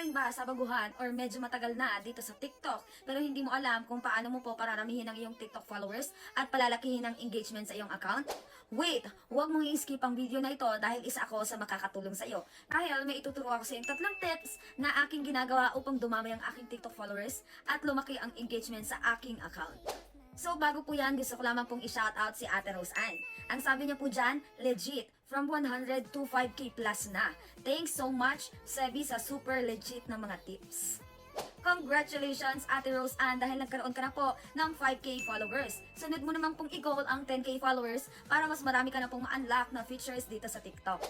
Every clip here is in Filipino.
rin ba sa baguhan or medyo matagal na dito sa TikTok pero hindi mo alam kung paano mo po pararamihin ang iyong TikTok followers at palalakihin ang engagement sa iyong account? Wait, huwag mong i-skip ang video na ito dahil isa ako sa makakatulong sa iyo. Dahil may ituturo ako sa iyong tatlong tips na aking ginagawa upang dumami ang aking TikTok followers at lumaki ang engagement sa aking account. So bago po yan, gusto ko lamang pong i-shoutout si Ate Rose Ann. Ang sabi niya po dyan, legit, from 100 to 5K plus na. Thanks so much, Sebi, sa super legit na mga tips. Congratulations, Ate Rose Ann, dahil nagkaroon ka na po ng 5K followers. Sunod mo naman pong i-goal ang 10K followers para mas marami ka na pong ma-unlock na features dito sa TikTok.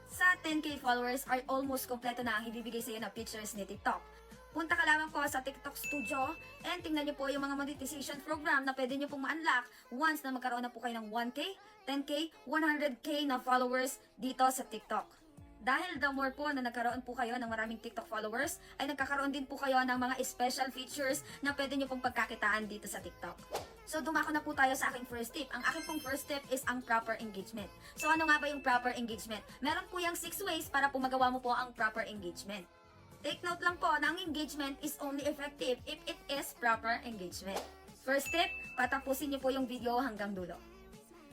Sa 10K followers ay almost kompleto na ang ibibigay sa iyo na features ni TikTok. Punta ka lamang po sa TikTok Studio and tingnan niyo po yung mga monetization program na pwede niyo pong ma-unlock once na magkaroon na po kayo ng 1K, 10K, 100K na followers dito sa TikTok. Dahil the more po na nagkaroon po kayo ng maraming TikTok followers, ay nagkakaroon din po kayo ng mga special features na pwede niyo pong pagkakitaan dito sa TikTok. So dumako na po tayo sa aking first tip. Ang aking pong first tip is ang proper engagement. So ano nga ba yung proper engagement? Meron po yung 6 ways para po magawa mo po ang proper engagement. Take note lang po na ang engagement is only effective if it is proper engagement. First tip, patapusin niyo po yung video hanggang dulo.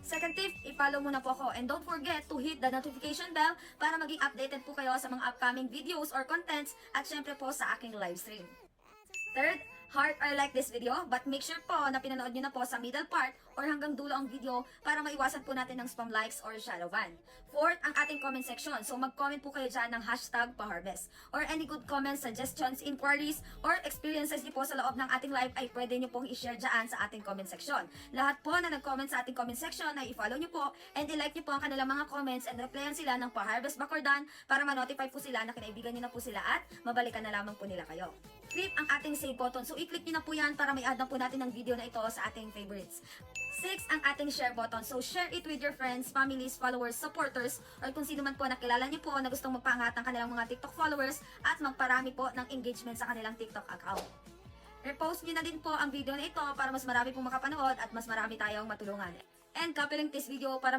Second tip, i-follow mo na po ako and don't forget to hit the notification bell para maging updated po kayo sa mga upcoming videos or contents at syempre po sa aking live stream. Third, heart or like this video but make sure po na pinanood nyo na po sa middle part or hanggang dulo ang video para maiwasan po natin ng spam likes or shadow ban. Fourth, ang ating comment section. So mag-comment po kayo dyan ng hashtag paharvest or any good comments, suggestions, inquiries, or experiences nyo po sa loob ng ating live ay pwede nyo pong i-share dyan sa ating comment section. Lahat po na nag-comment sa ating comment section ay i-follow nyo po and i-like nyo po ang kanilang mga comments and replyan sila ng paharvest bakordan para ma-notify po sila na kinaibigan nyo na po sila at mabalikan na lamang po nila kayo. Click ang ating save button. So, i-click nyo na po yan para may add na po natin ng video na ito sa ating favorites. 6, ang ating share button. So, share it with your friends, families, followers, supporters, or kung sino man po na kilala nyo po na gustong magpaangat ng kanilang mga TikTok followers at magparami po ng engagement sa kanilang TikTok account. Repost nyo na din po ang video na ito para mas marami pong makapanood at mas marami tayong matulungan. And copy link this video para